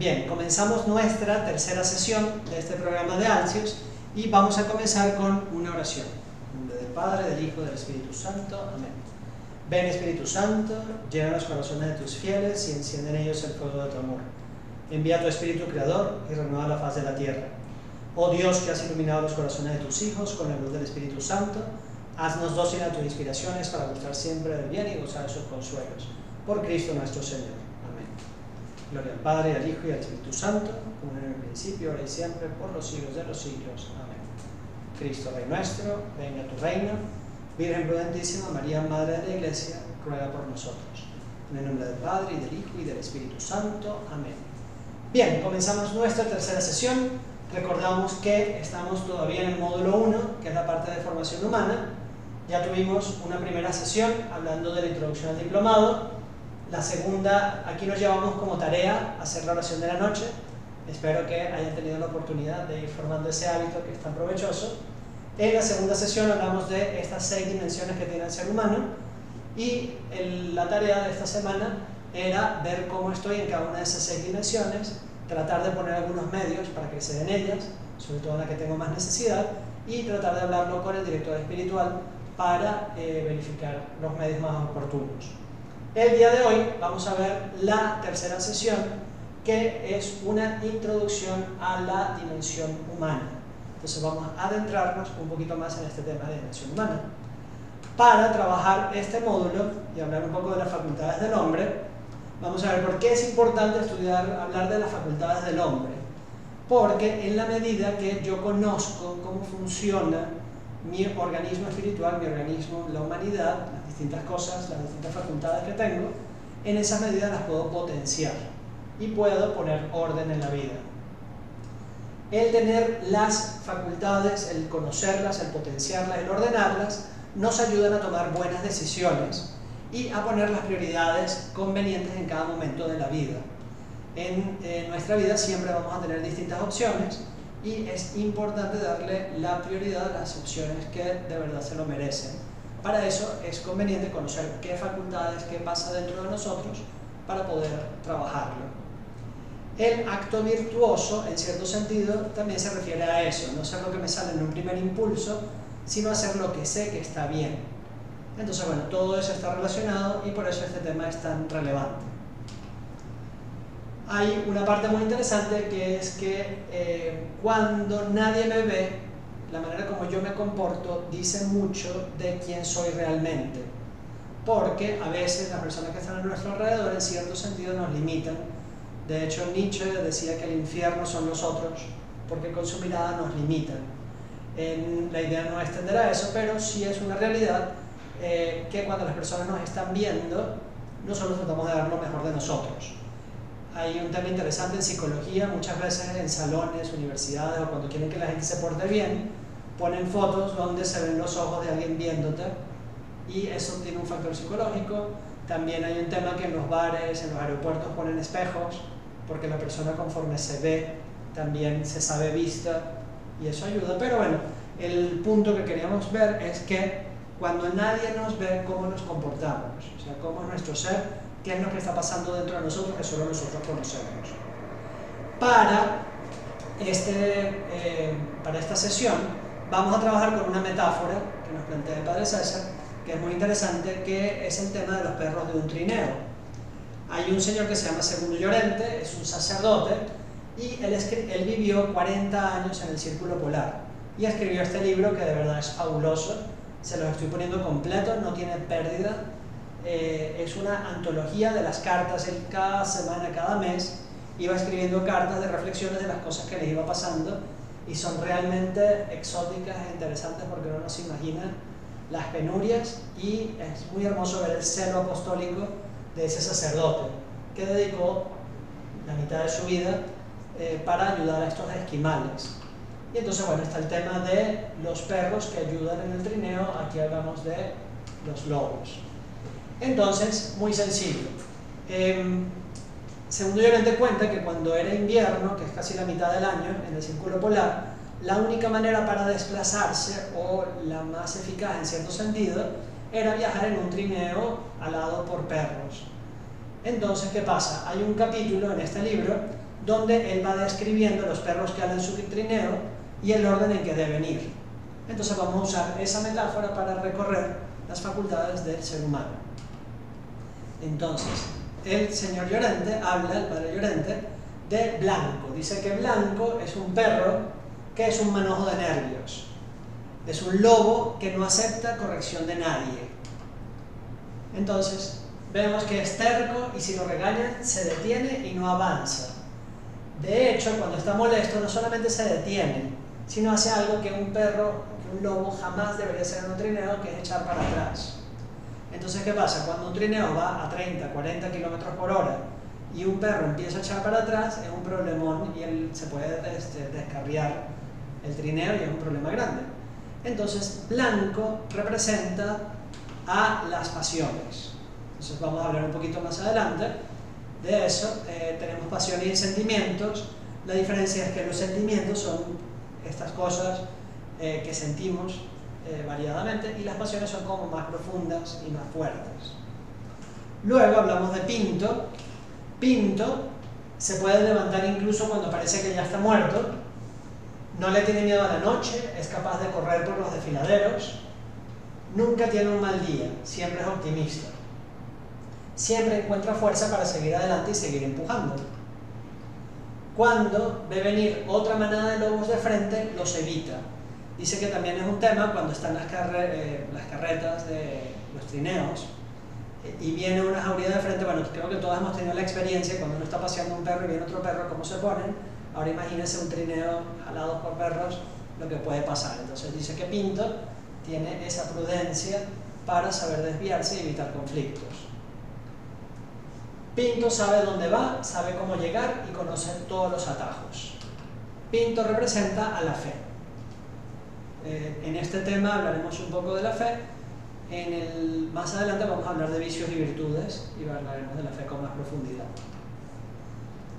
Bien, comenzamos nuestra tercera sesión de este programa de Alcios y vamos a comenzar con una oración. En nombre del Padre, del Hijo y del Espíritu Santo. Amén. Ven, Espíritu Santo, llena los corazones de tus fieles y enciende en ellos el fuego de tu amor. Envía tu Espíritu Creador y renueva la faz de la tierra. Oh Dios, que has iluminado los corazones de tus hijos con la luz del Espíritu Santo, haznos dóciles a tus inspiraciones para gustar siempre del bien y gozar de sus consuelos. Por Cristo nuestro Señor. Amén. Gloria al Padre, al Hijo y al Espíritu Santo, como en el principio, ahora y siempre, por los siglos de los siglos. Amén. Cristo, Rey nuestro, venga tu reino. Virgen prudentísima, María, Madre de la Iglesia, ruega por nosotros. En el nombre del Padre, y del Hijo, y del Espíritu Santo. Amén. Bien, comenzamos nuestra tercera sesión. Recordamos que estamos todavía en el módulo 1, que es la parte de formación humana. Ya tuvimos una primera sesión hablando de la introducción al diplomado. La segunda, aquí nos llevamos como tarea hacer la oración de la noche. Espero que hayan tenido la oportunidad de ir formando ese hábito que es tan provechoso. En la segunda sesión hablamos de estas 6 dimensiones que tiene el ser humano y la tarea de esta semana era ver cómo estoy en cada una de esas 6 dimensiones, tratar de poner algunos medios para crecer en ellas, sobre todo en la que tengo más necesidad, y tratar de hablarlo con el director espiritual para verificar los medios más oportunos. El día de hoy vamos a ver la tercera sesión, que es una introducción a la dimensión humana. Entonces vamos a adentrarnos un poquito más en este tema de dimensión humana. Para trabajar este módulo y hablar un poco de las facultades del hombre, vamos a ver por qué es importante hablar de las facultades del hombre. Porque en la medida que yo conozco cómo funciona mi organismo espiritual, mi organismo, la humanidad, las distintas cosas, las distintas facultades que tengo, en esa medida las puedo potenciar y puedo poner orden en la vida. El tener las facultades, el conocerlas, el potenciarlas, el ordenarlas, nos ayudan a tomar buenas decisiones y a poner las prioridades convenientes en cada momento de la vida. En nuestra vida siempre vamos a tener distintas opciones y es importante darle la prioridad a las opciones que de verdad se lo merecen. Para eso es conveniente conocer qué facultades, qué pasa dentro de nosotros para poder trabajarlo. El acto virtuoso, en cierto sentido, también se refiere a eso, no hacer lo que me sale en un primer impulso, sino hacer lo que sé que está bien. Entonces, bueno, todo eso está relacionado y por eso este tema es tan relevante. Hay una parte muy interesante que es que cuando nadie me ve, la manera como yo me comporto dice mucho de quién soy realmente. Porque a veces las personas que están a nuestro alrededor en cierto sentido nos limitan. De hecho, Nietzsche decía que el infierno son los otros, porque con su mirada nos limitan. La idea no es tender a eso, pero sí es una realidad que cuando las personas nos están viendo, nosotros tratamos de dar lo mejor de nosotros. Hay un tema interesante en psicología, muchas veces en salones, universidades o cuando quieren que la gente se porte bien, ponen fotos donde se ven los ojos de alguien viéndote y eso tiene un factor psicológico. También hay un tema que en los bares, en los aeropuertos ponen espejos, porque la persona conforme se ve también se sabe vista y eso ayuda. Pero bueno, el punto que queríamos ver es que cuando nadie nos ve, cómo nos comportamos, o sea, cómo es nuestro ser, qué es lo que está pasando dentro de nosotros que solo nosotros conocemos. Para esta sesión vamos a trabajar con una metáfora que nos plantea el Padre César, que es muy interesante, que es el tema de los perros de un trineo. Hay un señor que se llama Segundo Llorente, es un sacerdote, y él vivió 40 años en el Círculo Polar, y escribió este libro que de verdad es fabuloso, se los estoy poniendo completo, no tiene pérdida, es una antología de las cartas. Él cada semana, cada mes, iba escribiendo cartas de reflexiones de las cosas que les iba pasando, y son realmente exóticas e interesantes porque uno no se imagina las penurias, y es muy hermoso ver el celo apostólico de ese sacerdote que dedicó la mitad de su vida para ayudar a estos esquimales. Y entonces, bueno, está el tema de los perros que ayudan en el trineo. Aquí hablamos de los lobos. Entonces, muy sencillo. Segundo Llorente cuenta que cuando era invierno, que es casi la mitad del año en el Círculo Polar, la única manera para desplazarse, o la más eficaz en cierto sentido, era viajar en un trineo alado por perros. Entonces, ¿qué pasa? Hay un capítulo en este libro donde él va describiendo los perros que hablan su trineo y el orden en que deben ir. Entonces vamos a usar esa metáfora para recorrer las facultades del ser humano. Entonces, el señor Llorente habla, el padre Llorente, de Blanco. Dice que Blanco es un perro que es un manojo de nervios. Es un lobo que no acepta corrección de nadie. Entonces, vemos que es terco y si lo regañan se detiene y no avanza. De hecho, cuando está molesto no solamente se detiene, sino hace algo que un perro, que un lobo jamás debería hacer en un trineo, que es echar para atrás. Entonces, ¿qué pasa? Cuando un trineo va a 30, 40 kilómetros por hora y un perro empieza a echar para atrás, es un problemón y él se puede descarriar el trineo y es un problema grande. Entonces, Blanco representa a las pasiones. Entonces vamos a hablar un poquito más adelante de eso. Tenemos pasiones y sentimientos. La diferencia es que los sentimientos son estas cosas que sentimos variadamente y las pasiones son como más profundas y más fuertes. Luego hablamos de Pinto. Pinto se puede levantar incluso cuando parece que ya está muerto, no le tiene miedo a la noche, es capaz de correr por los desfiladeros, nunca tiene un mal día, siempre es optimista, siempre encuentra fuerza para seguir adelante y seguir empujando. Cuando ve venir otra manada de lobos de frente, los evita. Dice que también es un tema cuando están las carretas de los trineos y viene una jauría de frente. Bueno, creo que todas hemos tenido la experiencia cuando uno está paseando un perro y viene otro perro, cómo se ponen. Ahora imagínense un trineo jalados por perros, lo que puede pasar. Entonces dice que Pinto tiene esa prudencia para saber desviarse y evitar conflictos. Pinto sabe dónde va, sabe cómo llegar y conoce todos los atajos. Pinto representa a la fe. En este tema hablaremos un poco de la fe. Más adelante vamos a hablar de vicios y virtudes y hablaremos de la fe con más profundidad.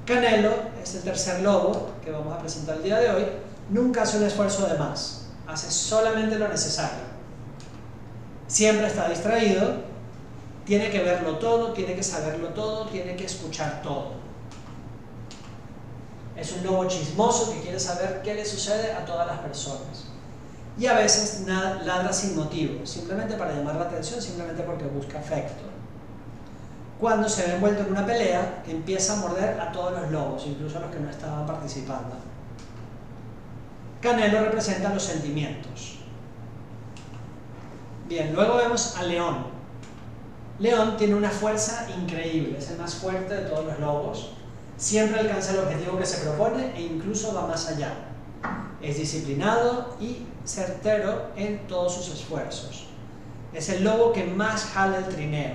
Canelo es el tercer lobo que vamos a presentar el día de hoy. Nunca hace un esfuerzo de más, hace solamente lo necesario. Siempre está distraído, tiene que verlo todo, tiene que saberlo todo, tiene que escuchar todo. Es un lobo chismoso que quiere saber qué le sucede a todas las personas. Y a veces ladra sin motivo, simplemente para llamar la atención, simplemente porque busca afecto. Cuando se ve envuelto en una pelea, empieza a morder a todos los lobos, incluso a los que no estaban participando. Canelo representa los sentimientos. Bien, luego vemos a León. León tiene una fuerza increíble, es el más fuerte de todos los lobos. Siempre alcanza el objetivo que se propone e incluso va más allá. Es disciplinado y certero en todos sus esfuerzos. Es el lobo que más jala el trineo.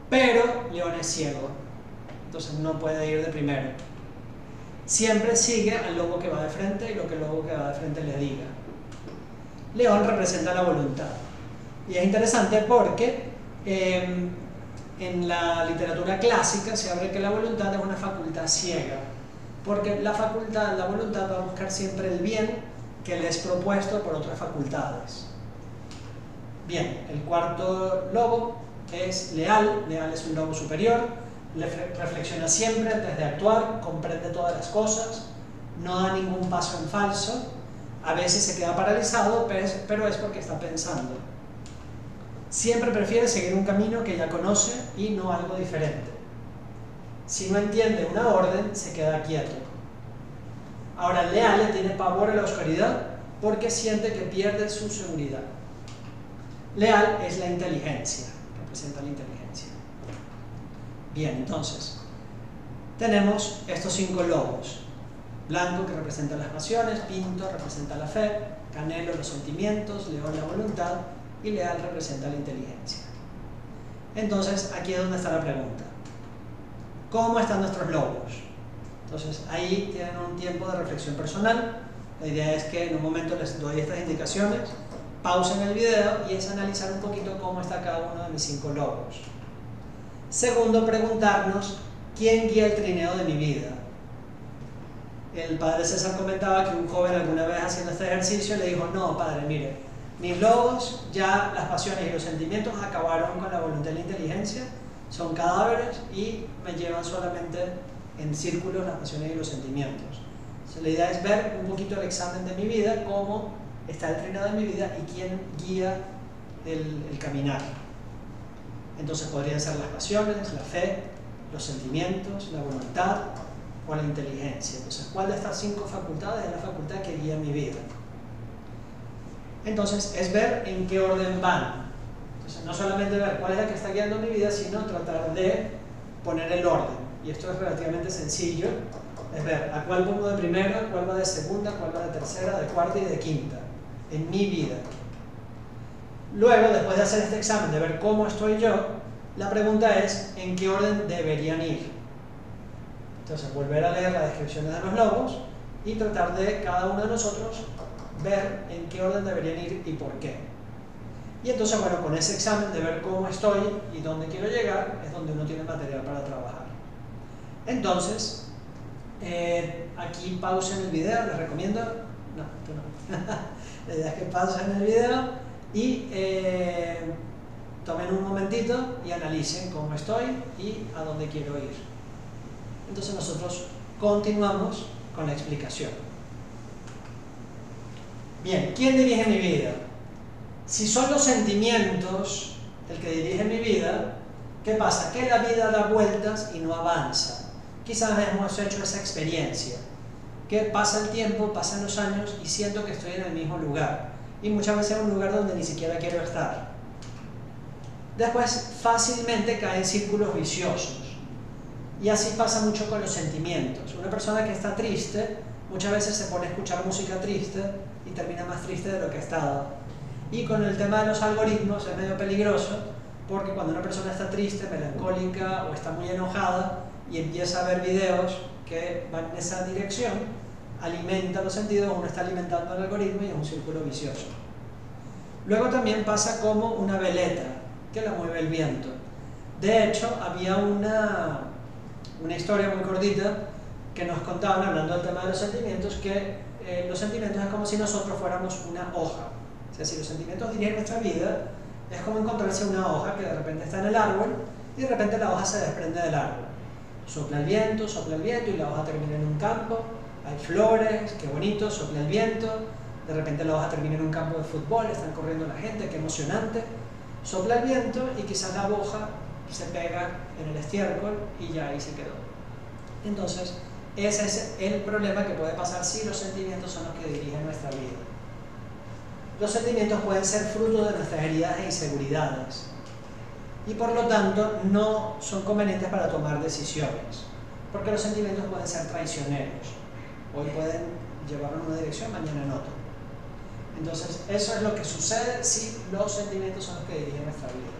Pero León es ciego, entonces no puede ir de primero. Siempre sigue al lobo que va de frente y lo que el lobo que va de frente le diga. León representa la voluntad. Y es interesante porque en la literatura clásica se habla que la voluntad es una facultad ciega. Porque la voluntad va a buscar siempre el bien que le es propuesto por otras facultades. Bien, el cuarto lobo es Leal. Leal es un lobo superior, reflexiona siempre antes de actuar, comprende todas las cosas, no da ningún paso en falso, a veces se queda paralizado, pero es porque está pensando. Siempre prefiere seguir un camino que ya conoce y no algo diferente. Si no entiende una orden, se queda quieto. Ahora, Leal le tiene pavor a la oscuridad porque siente que pierde su seguridad. Leal es la inteligencia, representa la inteligencia. Bien, entonces, tenemos estos 5 lobos. Blanco, que representa las pasiones, Pinto representa la fe, Canelo los sentimientos, León la voluntad y Leal representa la inteligencia. Entonces, aquí es donde está la pregunta. ¿Cómo están nuestros lobos? Entonces, ahí tienen un tiempo de reflexión personal. La idea es que en un momento les doy estas indicaciones, pausen el video y es analizar un poquito cómo está cada uno de mis 5 lobos. Segundo, preguntarnos ¿quién guía el trineo de mi vida? El padre César comentaba que un joven alguna vez haciendo este ejercicio le dijo: no, padre, mire, mis lobos, ya las pasiones y los sentimientos acabaron con la voluntad y la inteligencia, son cadáveres y me llevan solamente en círculos las pasiones y los sentimientos. Entonces, la idea es ver un poquito el examen de mi vida, cómo está el trinado de mi vida y quién guía el caminar. Entonces podrían ser las pasiones, la fe, los sentimientos, la voluntad o la inteligencia. Entonces, ¿cuál de estas 5 facultades es la facultad que guía mi vida? Entonces, es ver en qué orden van. Entonces, no solamente ver cuál es la que está guiando mi vida, sino tratar de poner el orden. Y esto es relativamente sencillo. Es ver a cuál pongo de primera, cuál va de segunda, cuál va de tercera, de cuarta y de quinta en mi vida. Luego, después de hacer este examen, de ver cómo estoy yo, la pregunta es ¿en qué orden deberían ir? Entonces, volver a leer las descripciones de los lobos y tratar de cada uno de nosotros ver en qué orden deberían ir y por qué. Y entonces, bueno, con ese examen de ver cómo estoy y dónde quiero llegar, es donde uno tiene material para trabajar. Entonces, aquí pausen el video, les recomiendo. No, tú no. La idea es que pausen el video y tomen un momentito y analicen cómo estoy y a dónde quiero ir. Entonces nosotros continuamos con la explicación. Bien, ¿quién dirige mi vida? Si son los sentimientos el que dirige mi vida, ¿qué pasa? Que la vida da vueltas y no avanza. Quizás hemos hecho esa experiencia, que pasa el tiempo, pasan los años y siento que estoy en el mismo lugar. Y muchas veces en un lugar donde ni siquiera quiero estar. Después fácilmente cae en círculos viciosos. Y así pasa mucho con los sentimientos. Una persona que está triste, muchas veces se pone a escuchar música triste y termina más triste de lo que ha estado. Y con el tema de los algoritmos es medio peligroso, porque cuando una persona está triste, melancólica o está muy enojada y empieza a ver videos que van en esa dirección, alimenta los sentidos, uno está alimentando el algoritmo y es un círculo vicioso. Luego también pasa como una veleta que la mueve el viento. De hecho, había una historia muy cortita que nos contaban, hablando del tema de los sentimientos, que los sentimientos es como si nosotros fuéramos una hoja. O sea, si los sentimientos dirigen nuestra vida, es como encontrarse una hoja que de repente está en el árbol y de repente la hoja se desprende del árbol. Sopla el viento y la hoja termina en un campo, hay flores, qué bonito, sopla el viento, de repente la hoja termina en un campo de fútbol, están corriendo la gente, qué emocionante, sopla el viento y quizás la hoja se pega en el estiércol y ya ahí se quedó. Entonces, ese es el problema que puede pasar si los sentimientos son los que dirigen nuestra vida. Los sentimientos pueden ser fruto de nuestras heridas e inseguridades y por lo tanto no son convenientes para tomar decisiones, porque los sentimientos pueden ser traicioneros. Hoy pueden llevarnos en una dirección, mañana en otra. Entonces, eso es lo que sucede si los sentimientos son los que dirigen nuestra vida.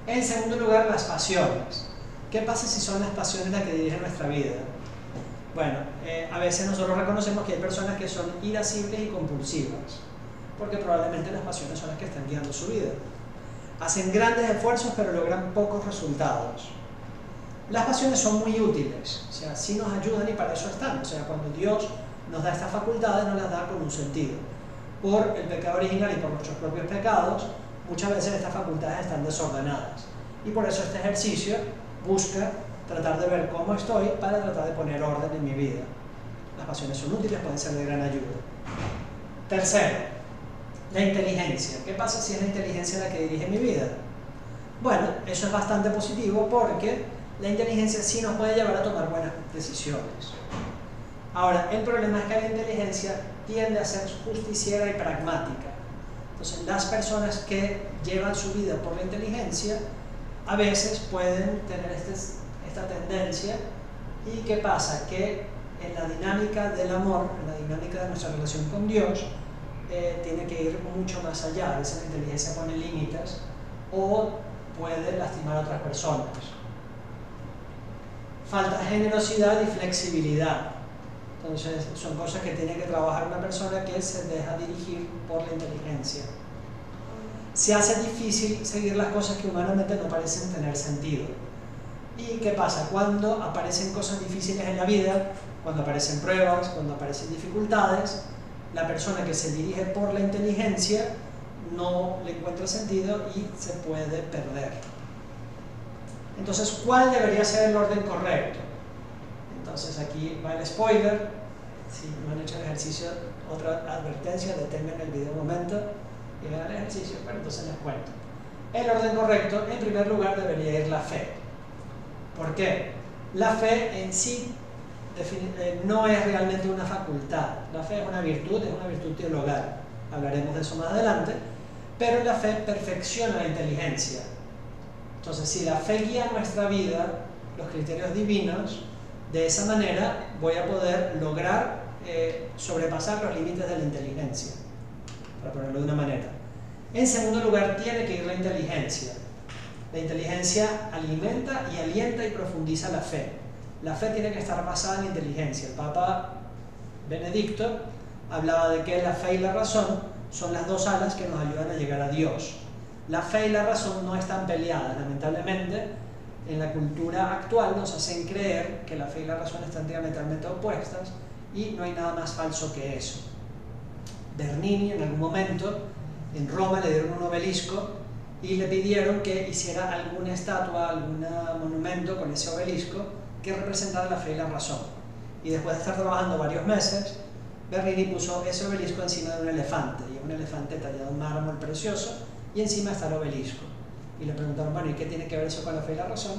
En segundo lugar, las pasiones. ¿Qué pasa si son las pasiones las que dirigen nuestra vida? Bueno, a veces nosotros reconocemos que hay personas que son irascibles y compulsivas, porque probablemente las pasiones son las que están guiando su vida. Hacen grandes esfuerzos pero logran pocos resultados. Las pasiones son muy útiles, o sea, sí nos ayudan y para eso están. O sea, cuando Dios nos da estas facultades, nos las da con un sentido. Por el pecado original y por nuestros propios pecados, muchas veces estas facultades están desordenadas. Y por eso este ejercicio busca tratar de ver cómo estoy para tratar de poner orden en mi vida. Las pasiones son útiles, pueden ser de gran ayuda. Tercero, la inteligencia. ¿Qué pasa si es la inteligencia la que dirige mi vida? Bueno, eso es bastante positivo porque la inteligencia sí nos puede llevar a tomar buenas decisiones. Ahora, el problema es que la inteligencia tiende a ser justiciera y pragmática. Entonces, las personas que llevan su vida por la inteligencia a veces pueden tener esta tendencia. ¿Y qué pasa? Que en la dinámica del amor, en la dinámica de nuestra relación con Dios, tiene que ir mucho más allá. A veces la inteligencia pone límites o puede lastimar a otras personas. Falta generosidad y flexibilidad. Entonces son cosas que tiene que trabajar una persona que se deja dirigir por la inteligencia. Se hace difícil seguir las cosas que humanamente no parecen tener sentido. ¿Y qué pasa? Cuando aparecen cosas difíciles en la vida, cuando aparecen pruebas, cuando aparecen dificultades, la persona que se dirige por la inteligencia no le encuentra sentido y se puede perder. Entonces, ¿cuál debería ser el orden correcto? Entonces aquí va el spoiler. Si no han hecho el ejercicio, otra advertencia, detengan el video un momento y hagan el ejercicio, pero entonces les cuento. El orden correcto, en primer lugar, debería ir la fe. ¿Por qué? La fe en sí no es realmente una facultad. La fe es una virtud teologal. Hablaremos de eso más adelante. Pero la fe perfecciona la inteligencia. Entonces, si la fe guía nuestra vida, los criterios divinos, de esa manera voy a poder lograr sobrepasar los límites de la inteligencia, para ponerlo de una manera. En segundo lugar, tiene que ir la inteligencia. La inteligencia alimenta y alienta y profundiza la fe. La fe tiene que estar basada en la inteligencia. El Papa Benedicto hablaba de que la fe y la razón son las dos alas que nos ayudan a llegar a Dios. La fe y la razón no están peleadas. Lamentablemente, en la cultura actual nos hacen creer que la fe y la razón están diametralmente opuestas y no hay nada más falso que eso. Bernini, en algún momento, en Roma le dieron un obelisco y le pidieron que hiciera alguna estatua, algún monumento con ese obelisco que representara la fe y la razón. Y después de estar trabajando varios meses, Bernini puso ese obelisco encima de un elefante, y es un elefante tallado en mármol precioso, y encima está el obelisco. Y le preguntaron, bueno, ¿y qué tiene que ver eso con la fe y la razón?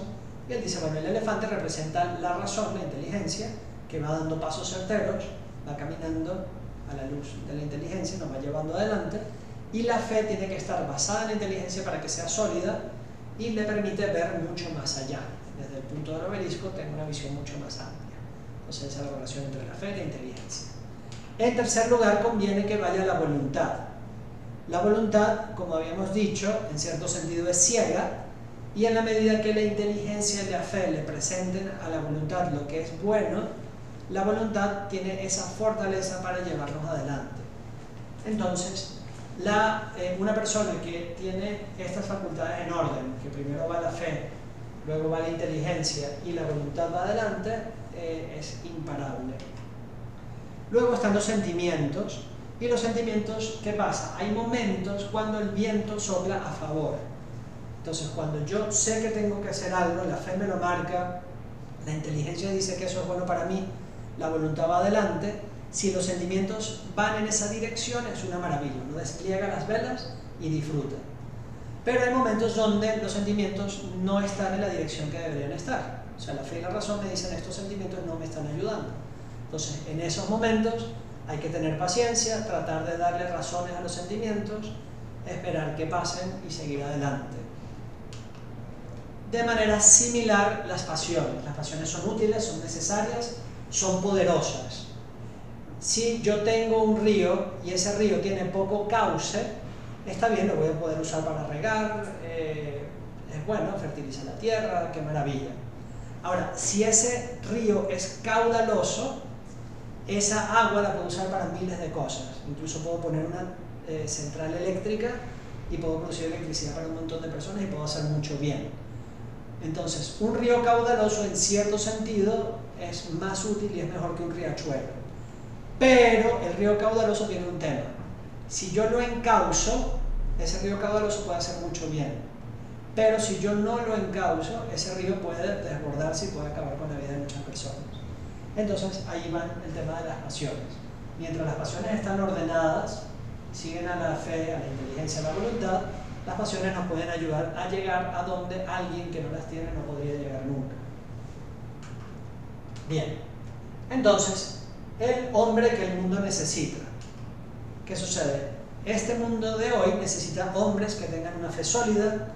Y él dice, bueno, el elefante representa la razón, la inteligencia, que va dando pasos certeros, va caminando a la luz de la inteligencia, nos va llevando adelante, y la fe tiene que estar basada en la inteligencia para que sea sólida y le permite ver mucho más allá. Desde el punto del obelisco tengo una visión mucho más amplia. Entonces esa es la relación entre la fe y la inteligencia. En tercer lugar, conviene que vaya la voluntad. La voluntad, como habíamos dicho, en cierto sentido es ciega, y en la medida que la inteligencia y la fe le presenten a la voluntad lo que es bueno, la voluntad tiene esa fortaleza para llevarnos adelante. Entonces, una persona que tiene estas facultades en orden, que primero va la fe, luego va la inteligencia y la voluntad va adelante, es imparable. Luego están los sentimientos. Y los sentimientos, ¿qué pasa? Hay momentos cuando el viento sopla a favor. Entonces, cuando yo sé que tengo que hacer algo, la fe me lo marca, la inteligencia dice que eso es bueno para mí, la voluntad va adelante. Si los sentimientos van en esa dirección, es una maravilla. Uno despliega las velas y disfruta. Pero hay momentos donde los sentimientos no están en la dirección que deberían estar. O sea, la fe y la razón me dicen, estos sentimientos no me están ayudando. Entonces, en esos momentos hay que tener paciencia, tratar de darle razones a los sentimientos, esperar que pasen y seguir adelante. De manera similar, las pasiones. Las pasiones son útiles, son necesarias, son poderosas. Si yo tengo un río y ese río tiene poco cauce, está bien, lo voy a poder usar para regar, es bueno, fertiliza la tierra, qué maravilla. Ahora, si ese río es caudaloso, esa agua la puedo usar para miles de cosas. Incluso puedo poner una central eléctrica y puedo producir electricidad para un montón de personas y puedo hacer mucho bien. Entonces, un río caudaloso en cierto sentido es más útil y es mejor que un riachuelo. Pero el río caudaloso tiene un tema. Si yo lo encauzo, ese río caudaloso puede hacer mucho bien. Pero si yo no lo encauzo, ese río puede desbordarse y puede acabar con la vida de muchas personas. Entonces ahí va el tema de las pasiones. Mientras las pasiones están ordenadas, siguen a la fe, a la inteligencia, a la voluntad, las pasiones nos pueden ayudar a llegar a donde alguien que no las tiene no podría llegar nunca. Bien, entonces, el hombre que el mundo necesita. ¿Qué sucede? Este mundo de hoy necesita hombres que tengan una fe sólida,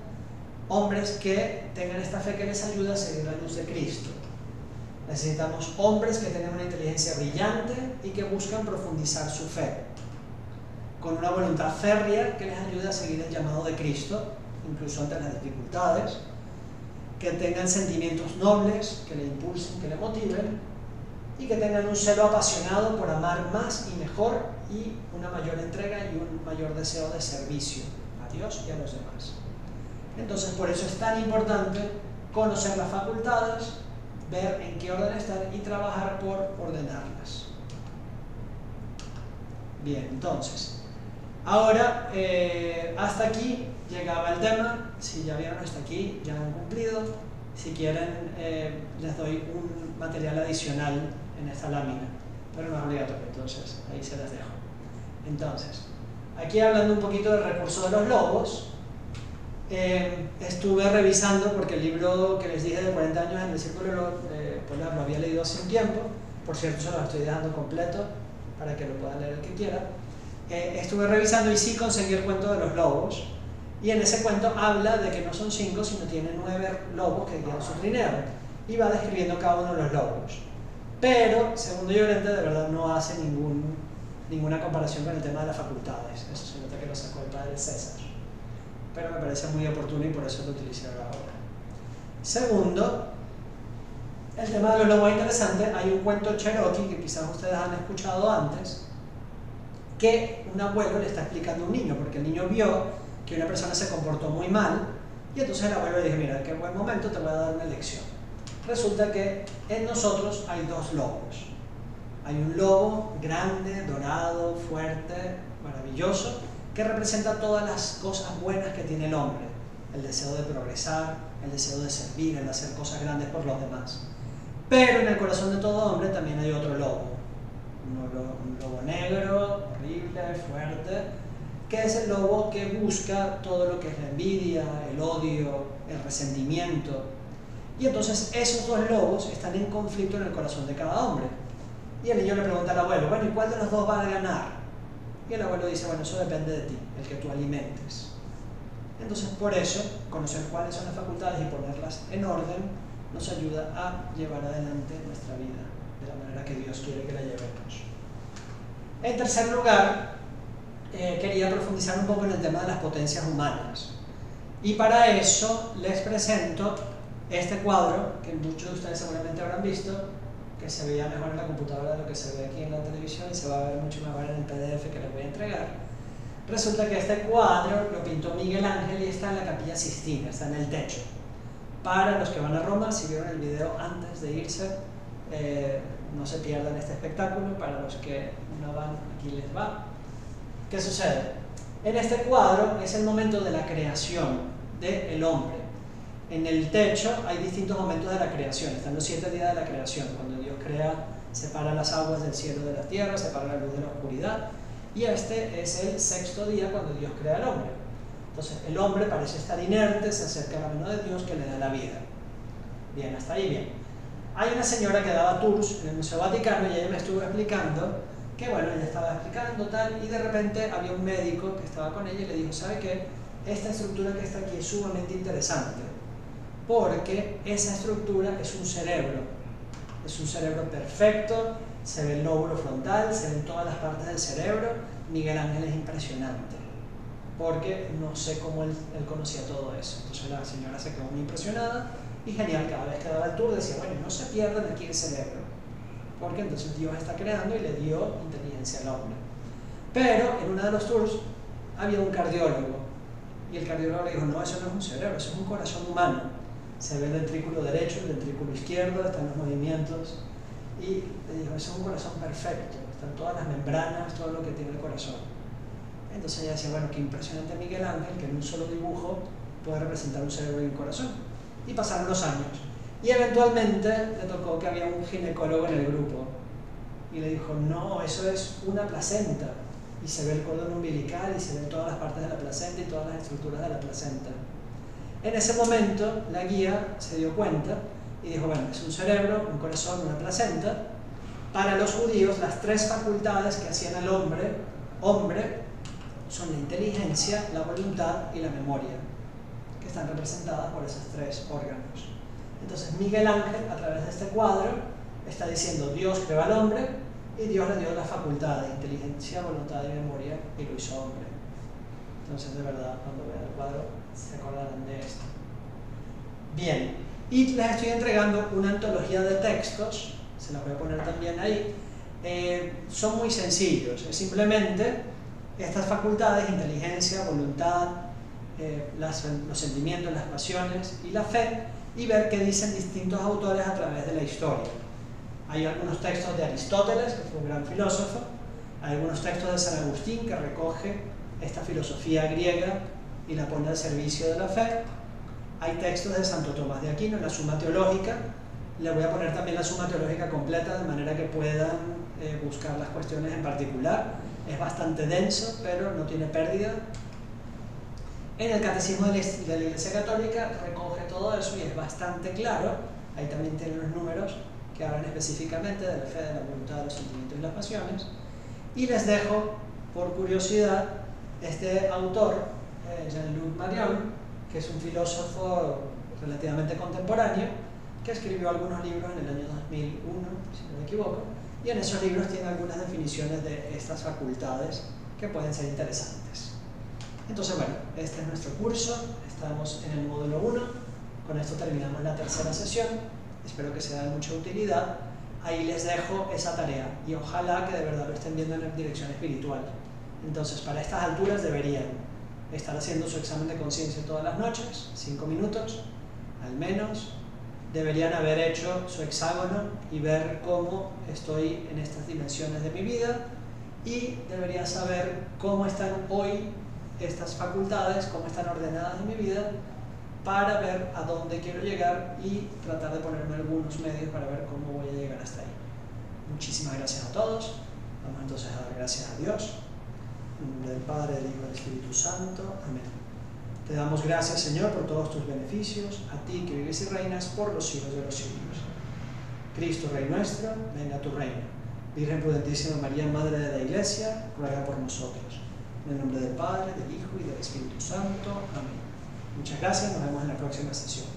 hombres que tengan esta fe que les ayuda a seguir la luz de Cristo. Necesitamos hombres que tengan una inteligencia brillante y que buscan profundizar su fe, con una voluntad férrea que les ayude a seguir el llamado de Cristo, incluso ante las dificultades, que tengan sentimientos nobles, que le impulsen, que le motiven, y que tengan un celo apasionado por amar más y mejor, y una mayor entrega y un mayor deseo de servicio a Dios y a los demás. Entonces, por eso es tan importante conocer las facultades, ver en qué orden están y trabajar por ordenarlas. Bien, entonces, ahora, hasta aquí llegaba el tema. Si ya vieron hasta aquí, ya han cumplido. Si quieren, les doy un material adicional en esta lámina, pero no es obligatorio, entonces ahí se las dejo. Entonces, aquí hablando un poquito del recurso de los lobos, estuve revisando, porque el libro que les dije de 40 años en el Círculo Polar lo había leído hace un tiempo, por cierto se lo estoy dejando completo para que lo pueda leer el que quiera. Estuve revisando y sí conseguí el cuento de los lobos, y en ese cuento habla de que no son 5, sino tiene 9 lobos que guían su trineo, y va describiendo cada uno de los lobos. Pero, segundo Llorente, de verdad no hace ninguna comparación con el tema de las facultades. Eso se nota que lo sacó el padre César. Pero me parece muy oportuno y por eso lo utilicé ahora. Segundo, el tema de los lobos es interesante. Hay un cuento cherokee que quizás ustedes han escuchado antes, que un abuelo le está explicando a un niño, porque el niño vio que una persona se comportó muy mal, y entonces el abuelo le dijo: mira, qué buen momento, te voy a dar una lección. Resulta que en nosotros hay 2 lobos. Hay un lobo grande, dorado, fuerte, maravilloso, que representa todas las cosas buenas que tiene el hombre: el deseo de progresar, el deseo de servir, el de hacer cosas grandes por los demás. Pero en el corazón de todo hombre también hay otro lobo, un lobo negro, horrible, fuerte, que es el lobo que busca todo lo que es la envidia, el odio, el resentimiento. Y entonces esos 2 lobos están en conflicto en el corazón de cada hombre. Y el niño le pregunta al abuelo: bueno, ¿y cuál de los 2 va a ganar? Y el abuelo dice: bueno, eso depende de ti, el que tú alimentes. Entonces, por eso, conocer cuáles son las facultades y ponerlas en orden nos ayuda a llevar adelante nuestra vida de la manera que Dios quiere que la llevemos. En tercer lugar, quería profundizar un poco en el tema de las potencias humanas. Y para eso les presento este cuadro, que muchos de ustedes seguramente habrán visto, que se veía mejor en la computadora de lo que se ve aquí en la televisión, y se va a ver mucho mejor en el PDF que les voy a entregar. Resulta que este cuadro lo pintó Miguel Ángel y está en la Capilla Sistina, está en el techo. Para los que van a Roma, si vieron el video antes de irse, no se pierdan este espectáculo. Para los que no van, aquí les va. ¿Qué sucede? En este cuadro es el momento de la creación del hombre. En el techo hay distintos momentos de la creación. Están los 7 días de la creación, cuando Dios crea, separa las aguas del cielo de la tierra, separa la luz de la oscuridad. Y este es el 6º día, cuando Dios crea al hombre. Entonces el hombre parece estar inerte, se acerca a la mano de Dios que le da la vida. Bien, hasta ahí bien. Hay una señora que daba tours en el Museo Vaticano y ella me estuvo explicando que, bueno, ella estaba explicando tal, y de repente había un médico que estaba con ella y le dijo: ¿sabe qué? Esta estructura que está aquí es sumamente interesante, porque esa estructura es un cerebro perfecto, se ve el lóbulo frontal, se ven todas las partes del cerebro. Miguel Ángel es impresionante, porque no sé cómo él conocía todo eso. Entonces la señora se quedó muy impresionada, y genial, cada vez que daba el tour decía: bueno, no se pierdan aquí el cerebro, porque entonces Dios está creando y le dio inteligencia al hombre. Pero en uno de los tours había un cardiólogo, y el cardiólogo le dijo: no, eso no es un cerebro, eso es un corazón humano. Se ve el ventrículo derecho, el ventrículo izquierdo, están los movimientos, y le dijo: eso es un corazón perfecto, están todas las membranas, todo lo que tiene el corazón. Entonces ella decía: bueno, qué impresionante Miguel Ángel, que en un solo dibujo puede representar un cerebro y un corazón. Y pasaron los años, y eventualmente le tocó que había un ginecólogo en el grupo, y le dijo: no, eso es una placenta, y se ve el cordón umbilical, y se ven todas las partes de la placenta y todas las estructuras de la placenta. En ese momento la guía se dio cuenta y dijo: bueno, es un cerebro, un corazón, una placenta. Para los judíos, las 3 facultades que hacían al hombre son la inteligencia, la voluntad y la memoria, que están representadas por esos 3 órganos. Entonces Miguel Ángel, a través de este cuadro, está diciendo: Dios creó al hombre y Dios le dio las facultades, inteligencia, voluntad y memoria, y lo hizo hombre. Entonces, de verdad, cuando vean el cuadro se acordarán de esto. Bien, y les estoy entregando una antología de textos, se las voy a poner también ahí. Son muy sencillos, es simplemente estas facultades: inteligencia, voluntad, los sentimientos, las pasiones y la fe, y ver qué dicen distintos autores a través de la historia. Hay algunos textos de Aristóteles, que fue un gran filósofo, hay algunos textos de San Agustín, que recoge esta filosofía griega y la pone al servicio de la fe, Hay textos de Santo Tomás de Aquino, la Suma Teológica. Le voy a poner también la Suma Teológica completa de manera que puedan buscar las cuestiones en particular. Es bastante denso, pero no tiene pérdida. En el Catecismo de la Iglesia Católica recoge todo eso y es bastante claro. Ahí también tienen los números que hablan específicamente de la fe, de la voluntad, de los sentimientos y las pasiones. Y les dejo, por curiosidad, este autor, Jean-Luc Marion, que es un filósofo relativamente contemporáneo, que escribió algunos libros en el año 2001, si no me equivoco, y en esos libros tiene algunas definiciones de estas facultades que pueden ser interesantes. Entonces, bueno, este es nuestro curso, estamos en el módulo 1, con esto terminamos la tercera sesión, espero que sea de mucha utilidad. Ahí les dejo esa tarea y ojalá que de verdad lo estén viendo en la dirección espiritual. Entonces, para estas alturas deberían estar haciendo su examen de conciencia todas las noches, 5 minutos, al menos. Deberían haber hecho su hexágono y ver cómo estoy en estas dimensiones de mi vida, y deberían saber cómo están hoy estas facultades, cómo están ordenadas en mi vida, para ver a dónde quiero llegar y tratar de ponerme algunos medios para ver cómo voy a llegar hasta ahí. Muchísimas gracias a todos. Vamos entonces a dar gracias a Dios, en nombre del Padre, del Hijo y del Espíritu Santo. Amén. Te damos gracias, Señor, por todos tus beneficios, a ti que vives y reinas por los siglos de los siglos. Cristo, Rey nuestro, venga a tu reino. Virgen prudentísima María, Madre de la Iglesia, ruega por nosotros. En el nombre del Padre, del Hijo y del Espíritu Santo. Amén. Muchas gracias, nos vemos en la próxima sesión.